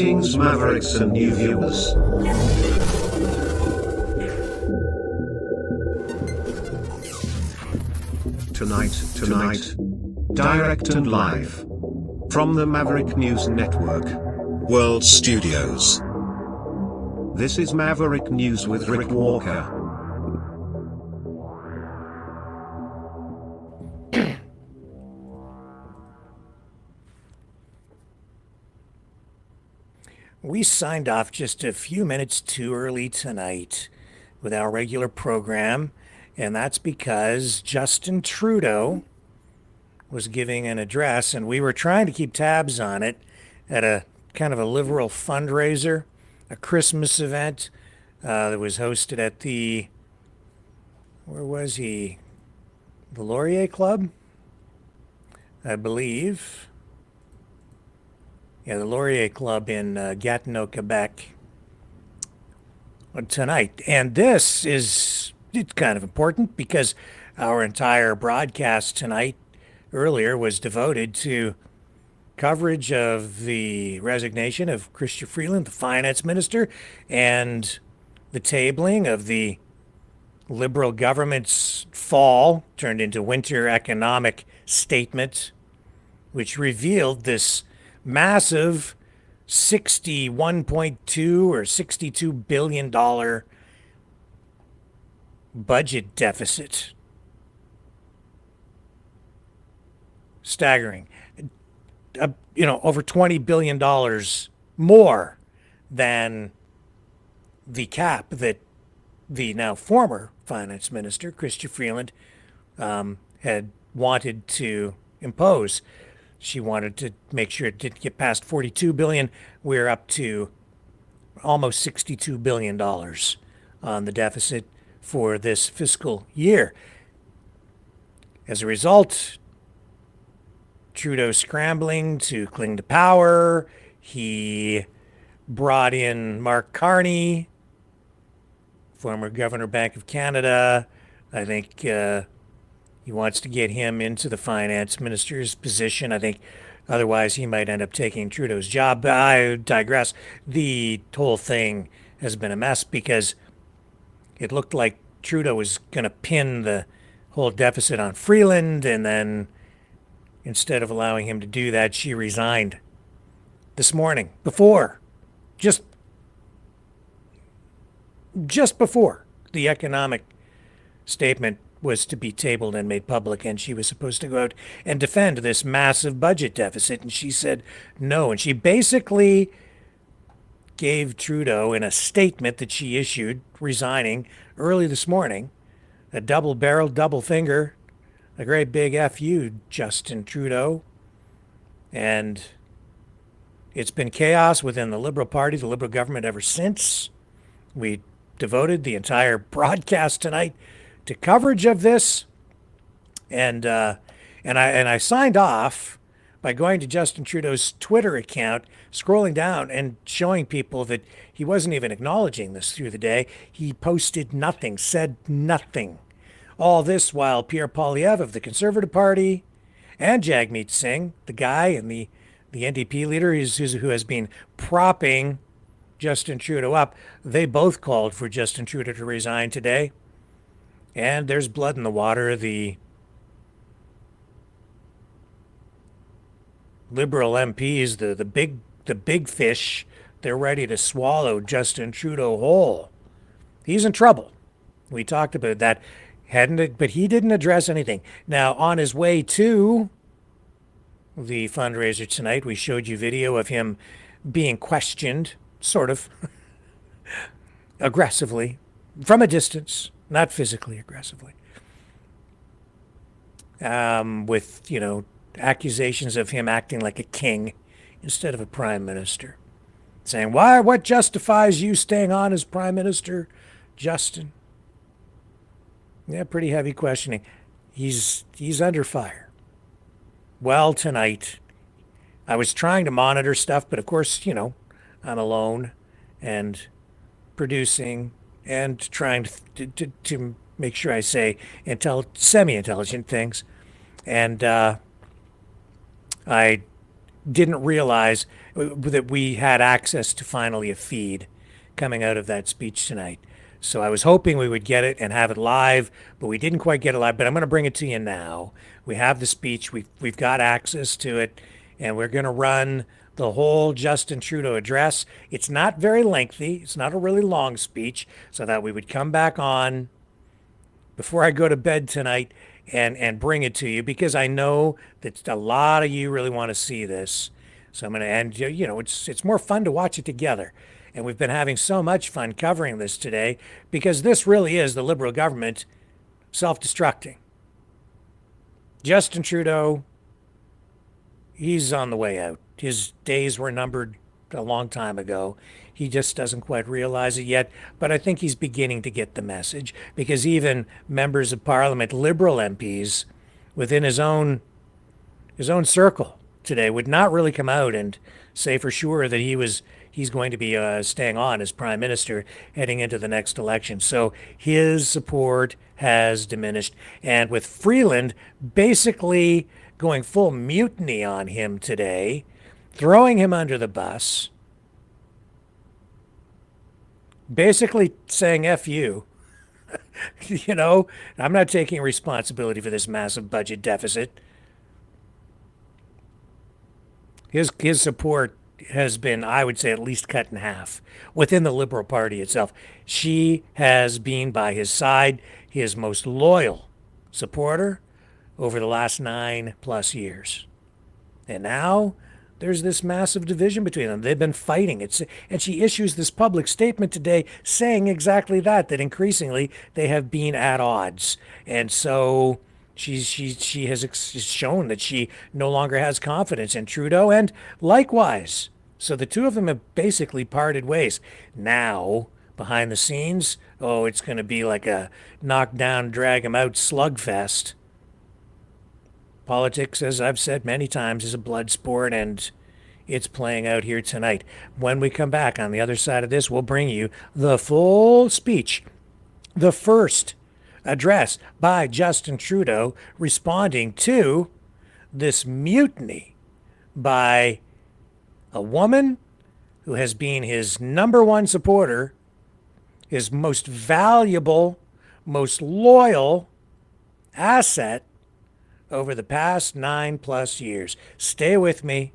Greetings, Mavericks and new viewers. Tonight, direct and live from the Maverick News Network World Studios. This is Maverick News with Rick Walker. We signed off just a few minutes too early tonight with our regular program, and that's because Justin Trudeau was giving an address, and we were trying to keep tabs on it at a kind of a liberal fundraiser, a Christmas event that was hosted at the, where was he? The Laurier Club, I believe. Yeah, the Laurier Club in Gatineau, Quebec tonight. And this is it's kind of important because our entire broadcast tonight earlier was devoted to coverage of the resignation of Chrystia Freeland, the finance minister, and the tabling of the Liberal government's fall turned into winter economic statement, which revealed this massive $61.2 or $62 billion budget deficit. Staggering. Over $20 billion more than the cap that the now former finance minister, Chrystia Freeland, had wanted to impose. She wanted to make sure it didn't get past $42 billion. We're up to almost $62 billion on the deficit for this fiscal year. As a result, Trudeau scrambling to cling to power. He brought in Mark Carney, former Governor, Bank of Canada. I think he wants to get him into the finance minister's position. I think otherwise he might end up taking Trudeau's job. But I digress. The whole thing has been a mess because it looked like Trudeau was going to pin the whole deficit on Freeland, and then instead of allowing him to do that, she resigned this morning just before the economic statement was to be tabled and made public, and she was supposed to go out and defend this massive budget deficit, and she said no. And she basically gave Trudeau, in a statement that she issued resigning early this morning, a double-barreled, double finger, a great big F you, Justin Trudeau. And it's been chaos within the Liberal Party, the Liberal government, ever since. We devoted the entire broadcast tonight to coverage of this, and I signed off by going to Justin Trudeau's Twitter account, scrolling down and showing people that he wasn't even acknowledging this through the day. He posted nothing, said nothing. All this while Pierre Poilievre of the Conservative Party and Jagmeet Singh, the guy and the NDP leader who has been propping Justin Trudeau up, they both called for Justin Trudeau to resign today. And there's blood in the water. The Liberal MPs, the big fish, they're ready to swallow Justin Trudeau whole. He's in trouble. We talked about that, but he didn't address anything. Now, on his way to the fundraiser tonight, we showed you video of him being questioned, sort of aggressively, from a distance. Not physically aggressively, with, accusations of him acting like a king instead of a prime minister. Saying, what justifies you staying on as prime minister, Justin? Yeah, pretty heavy questioning. He's under fire. Well, tonight, I was trying to monitor stuff, but of course, I'm alone and producing and trying to make sure I say semi-intelligent things. And I didn't realize that we had access to finally a feed coming out of that speech tonight. So I was hoping we would get it and have it live, but we didn't quite get it live. But I'm going to bring it to you now. We have the speech. We've got access to it, and we're going to run the whole Justin Trudeau address. It's not very lengthy. It's not a really long speech, so that we would come back on before I go to bed tonight and bring it to you, because I know that a lot of you really want to see this. So I'm going to end, it's more fun to watch it together. And we've been having so much fun covering this today, because this really is the Liberal government self-destructing. Justin Trudeau, he's on the way out. His days were numbered a long time ago. He just doesn't quite realize it yet, but I think he's beginning to get the message, because even members of Parliament, Liberal MPs within his own circle today would not really come out and say for sure that he's going to be staying on as Prime Minister heading into the next election. So his support has diminished, and with Freeland basically going full mutiny on him today, throwing him under the bus, basically saying F you. I'm not taking responsibility for this massive budget deficit. His support has been, I would say, at least cut in half within the Liberal Party itself. She has been by his side, his most loyal supporter over the last 9+ years. And now there's this massive division between them. They've been fighting. And she issues this public statement today saying exactly that increasingly they have been at odds. And so she has shown that she no longer has confidence in Trudeau, and likewise. So the two of them have basically parted ways. Now, behind the scenes, it's going to be like a knock-down, drag-him-out slugfest. Politics, as I've said many times, is a blood sport, and it's playing out here tonight. When we come back on the other side of this, we'll bring you the full speech, the first address by Justin Trudeau responding to this mutiny by a woman who has been his number one supporter, his most valuable, most loyal asset over the past 9+ years. Stay with me.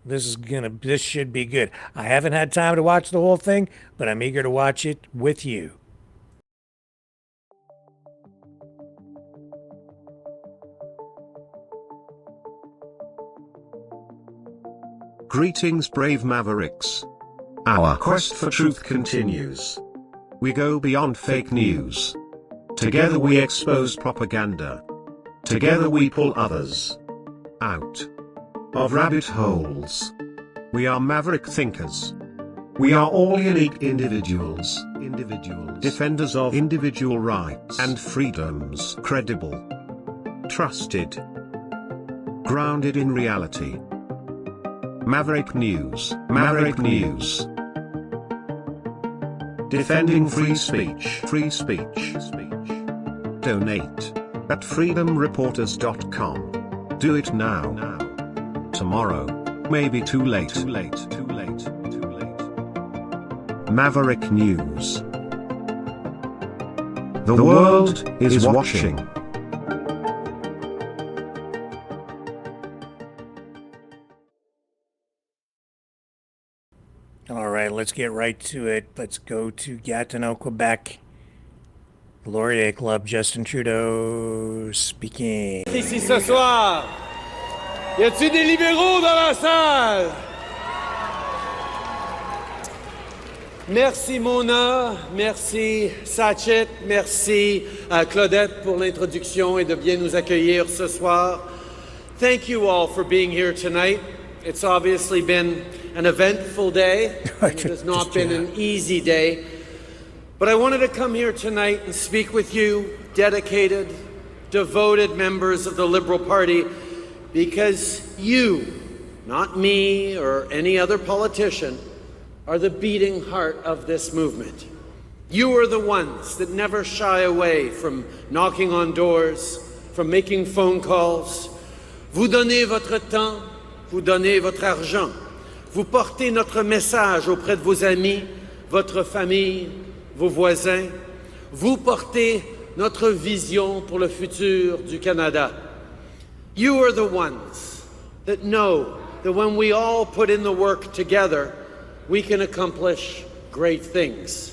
This should be good. I haven't had time to watch the whole thing, but I'm eager to watch it with you. Greetings, brave Mavericks. Our quest for truth continues. We go beyond fake news. Together we expose propaganda. Together we pull others out of rabbit holes. We are maverick thinkers. We are all unique individuals, defenders of individual rights and freedoms, credible, trusted, grounded in reality. Maverick News, Maverick News. Defending free speech, free speech. Donate at freedomreporters.com. Do it now. Tomorrow may be too late. Maverick News. The world is watching. All right, let's get right to it. Let's go to Gatineau, Quebec. Laurier Club, Justin Trudeau speaking. Ici ce soir, y a-t-il des libéraux dans la salle? Merci Mona, merci Sachet, merci à Claudette pour l'introduction et de bien nous accueillir ce soir. Thank you all for being here tonight. It's obviously been an eventful day, and it has not been an easy day. But I wanted to come here tonight and speak with you, dedicated, devoted members of the Liberal Party, because you, not me or any other politician, are the beating heart of this movement. You are the ones that never shy away from knocking on doors, from making phone calls. Vous donnez votre temps, vous donnez votre argent. Vous portez notre message auprès de vos amis, votre famille, vos voisins. Vous portez notre vision pour le futur du Canada. You are the ones that know that when we all put in the work together, we can accomplish great things.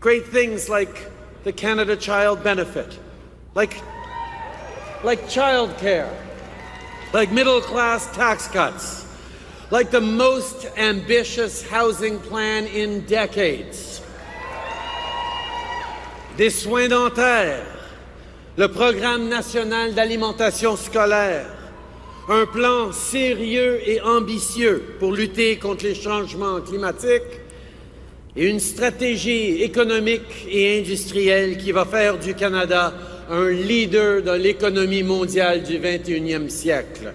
Great things like the Canada Child Benefit, like childcare, like middle-class tax cuts, like the most ambitious housing plan in decades. Des soins dentaires, le programme national d'alimentation scolaire, un plan sérieux et ambitieux pour lutter contre les changements climatiques et une stratégie économique et industrielle qui va faire du Canada un leader dans l'économie mondiale du 21e siècle.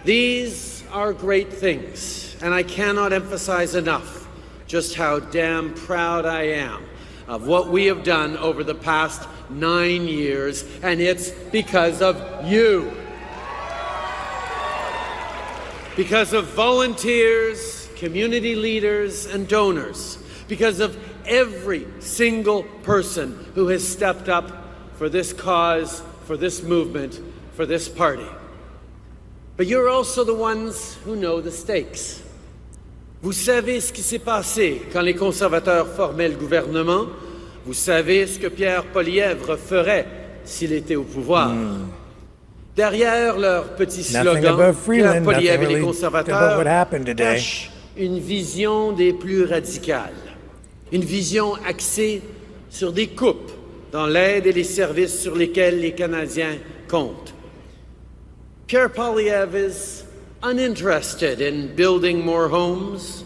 These are great things, and I cannot emphasize enough just how damn proud I am of what we have done over the past 9 years, and it's because of you. Because of volunteers, community leaders, and donors. Because of every single person who has stepped up for this cause, for this movement, for this party. But you're also the ones who know the stakes. Vous savez ce qui s'est passé quand les conservateurs formaient le gouvernement. Vous savez ce que Pierre Poilievre ferait s'il était au pouvoir. Derrière leur petit slogan, Pierre Poilievre et les conservateurs cachent une vision des plus radicales. Une vision axée sur des coupes dans l'aide et les services sur lesquels les Canadiens comptent. Pierre Poilievre is uninterested in building more homes,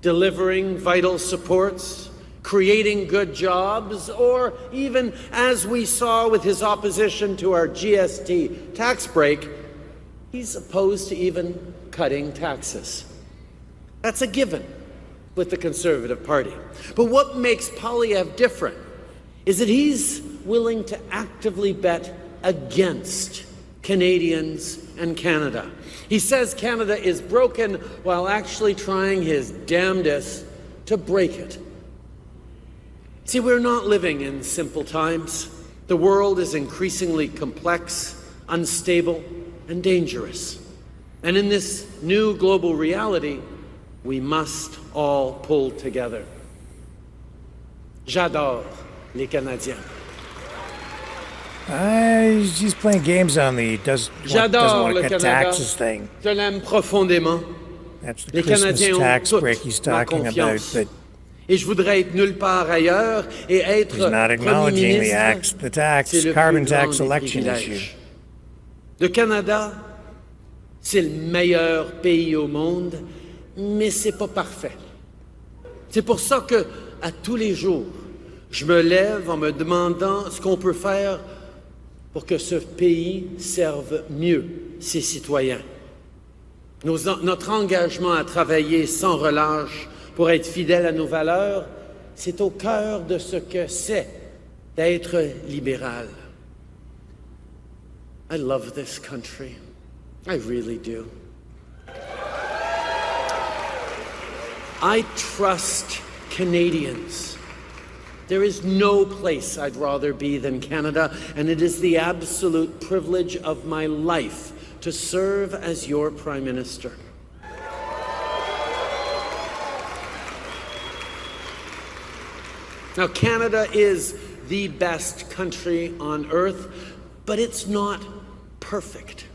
delivering vital supports, creating good jobs, or even, as we saw with his opposition to our GST tax break, he's opposed to even cutting taxes. That's a given with the Conservative Party. But what makes Poilievre different is that he's willing to actively bet against Canadians and Canada. He says Canada is broken while actually trying his damnedest to break it. See, we're not living in simple times. The world is increasingly complex, unstable, and dangerous. And in this new global reality, we must all pull together. J'adore les Canadiens. He's playing games on the doesn't want to cut taxes thing. Je l'aime profondément. That's the Les Christmas Canadiens tax ont break toute he's ma talking about. confiance. But Et je voudrais être nulle part ailleurs et être he's not Premier acknowledging ministre. the tax, C'est le carbon plus grand tax des election issue. privilèges. Le Canada, c'est le meilleur pays au monde, mais c'est pas parfait. C'est pour ça que, à tous les jours, je me lève en me demandant ce qu'on peut faire pour que ce pays serve mieux ses citoyens. Notre engagement à travailler sans relâche pour être fidèle à nos valeurs, c'est au cœur de ce que c'est d'être libéral. I love this country. I really do. I trust Canadians. There is no place I'd rather be than Canada, and it is the absolute privilege of my life to serve as your Prime Minister. Now, Canada is the best country on earth, but it's not perfect.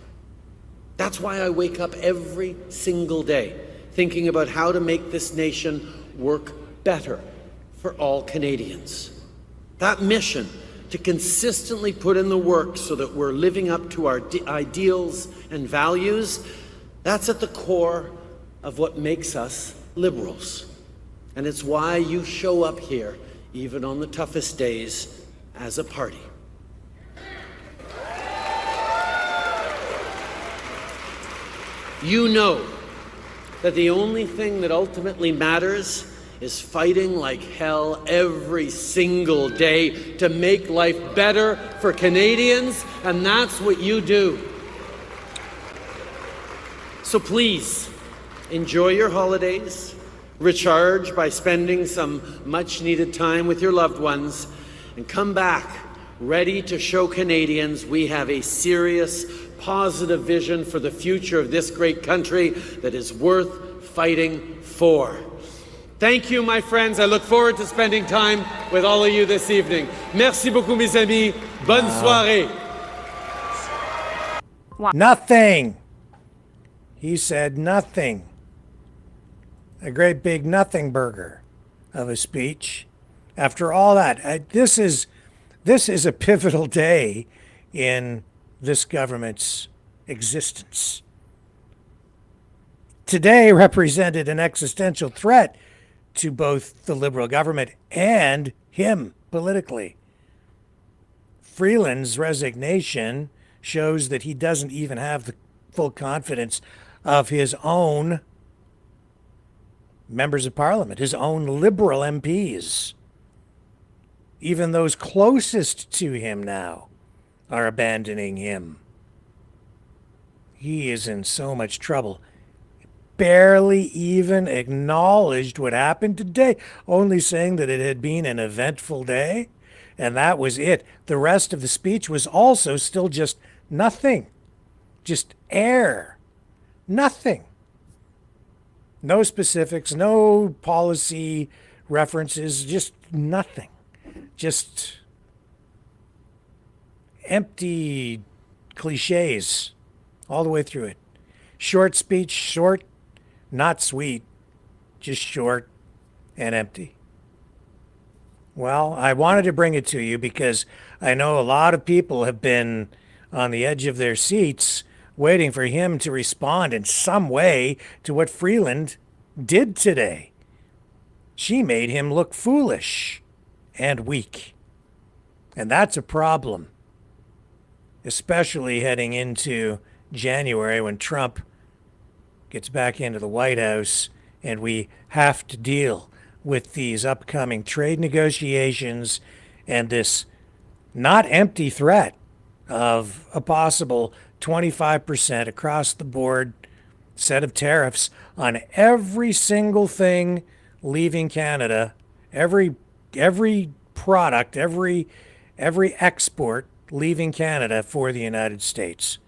That's why I wake up every single day thinking about how to make this nation work better for all Canadians. That mission to consistently put in the work so that we're living up to our ideals and values, that's at the core of what makes us Liberals. And it's why you show up here, even on the toughest days, as a party. You know that the only thing that ultimately matters is fighting like hell every single day to make life better for Canadians, and that's what you do. So please, enjoy your holidays, recharge by spending some much-needed time with your loved ones, and come back ready to show Canadians we have a serious, positive vision for the future of this great country that is worth fighting for. Thank you, my friends. I look forward to spending time with all of you this evening. Merci beaucoup, mes amis. Bonne soirée. Nothing. He said nothing. A great big nothing burger of a speech. After all that, this is a pivotal day in this government's existence. Today represented an existential threat to both the Liberal government and him politically. Freeland's resignation shows that he doesn't even have the full confidence of his own members of parliament, his own Liberal MPs. Even those closest to him now are abandoning him. He is in so much trouble. Barely even acknowledged what happened today, only saying that it had been an eventful day, and that was it. The rest of the speech was also still just nothing, just air, nothing. No specifics, no policy references, just nothing. Just empty cliches all the way through it. Short speech, short, not sweet, just short and empty. Well, I wanted to bring it to you because I know a lot of people have been on the edge of their seats waiting for him to respond in some way to what Freeland did today. She made him look foolish and weak. And that's a problem, especially heading into January when Trump gets back into the White House and we have to deal with these upcoming trade negotiations and this not empty threat of a possible 25% across the board set of tariffs on every single thing leaving Canada, every product, every export leaving Canada for the United States.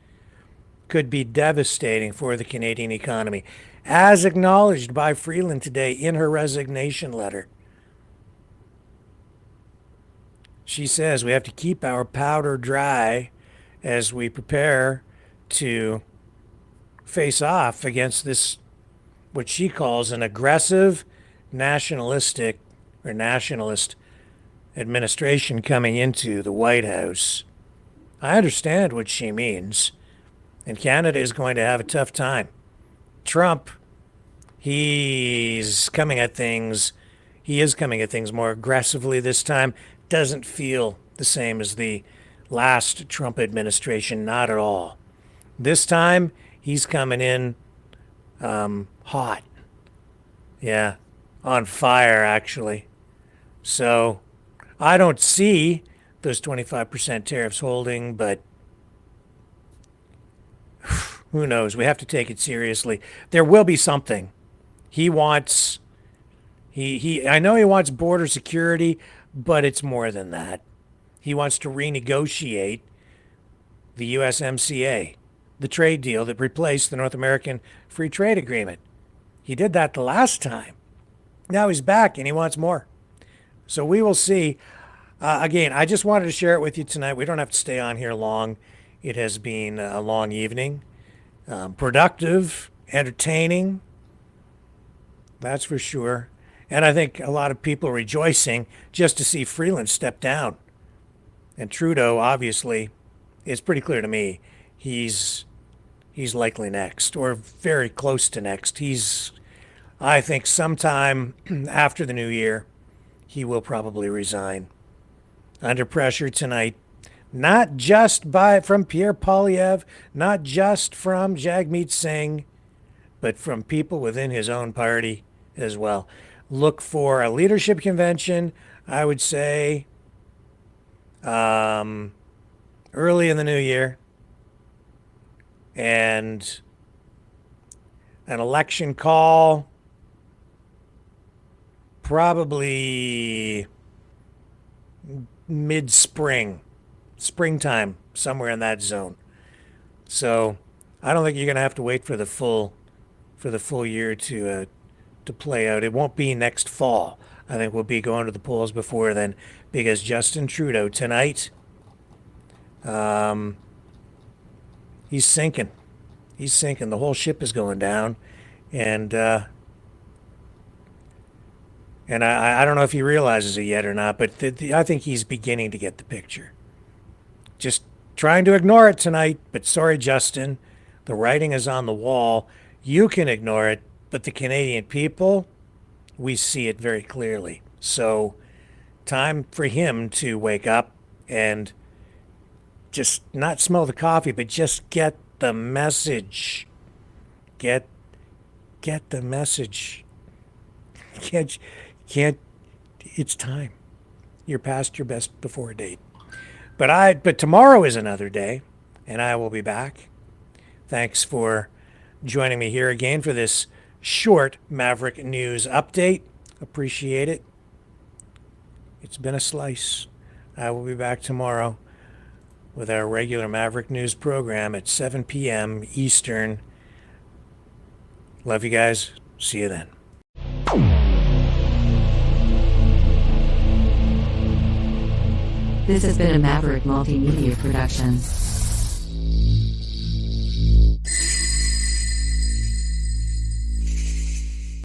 Could be devastating for the Canadian economy, as acknowledged by Freeland today in her resignation letter. She says we have to keep our powder dry as we prepare to face off against this, what she calls an aggressive nationalist administration coming into the White House. I understand what she means, and Canada is going to have a tough time. Trump, he is coming at things more aggressively this time. Doesn't feel the same as the last Trump administration, not at all. This time, he's coming in hot. Yeah, on fire, actually. So I don't see those 25% tariffs holding, but who knows? We have to take it seriously. There will be something. I know he wants border security, but it's more than that. He wants to renegotiate the USMCA, the trade deal that replaced the North American Free Trade Agreement. He did that the last time. Now he's back and he wants more. So we will see. Again, I just wanted to share it with you tonight. We don't have to stay on here long. It has been a long evening. Productive, entertaining, that's for sure. And I think a lot of people rejoicing just to see Freeland step down. And Trudeau, obviously, it's pretty clear to me, he's likely next, or very close to next. I think sometime after the new year, he will probably resign. Under pressure tonight, not just from Pierre Poilievre, not just from Jagmeet Singh, but from people within his own party as well. Look for a leadership convention, I would say, early in the new year. And an election call probably mid-spring, springtime, somewhere in that zone. So I don't think you're going to have to wait for the full year to play out. It won't be next fall. I think we'll be going to the polls before then, because Justin Trudeau tonight, he's sinking. He's sinking. The whole ship is going down, and I don't know if he realizes it yet or not, but I think he's beginning to get the picture. Just trying to ignore it tonight, but sorry, Justin. The writing is on the wall. You can ignore it, but the Canadian people, we see it very clearly. So, time for him to wake up and just not smell the coffee, but just get the message. Get the message. Can't. It's time. You're past your best before date. But tomorrow is another day, and I will be back. Thanks for joining me here again for this short Maverick News update. Appreciate it. It's been a slice. I will be back tomorrow with our regular Maverick News program at 7 p.m. Eastern. Love you guys. See you then. This has been a Maverick Multimedia production.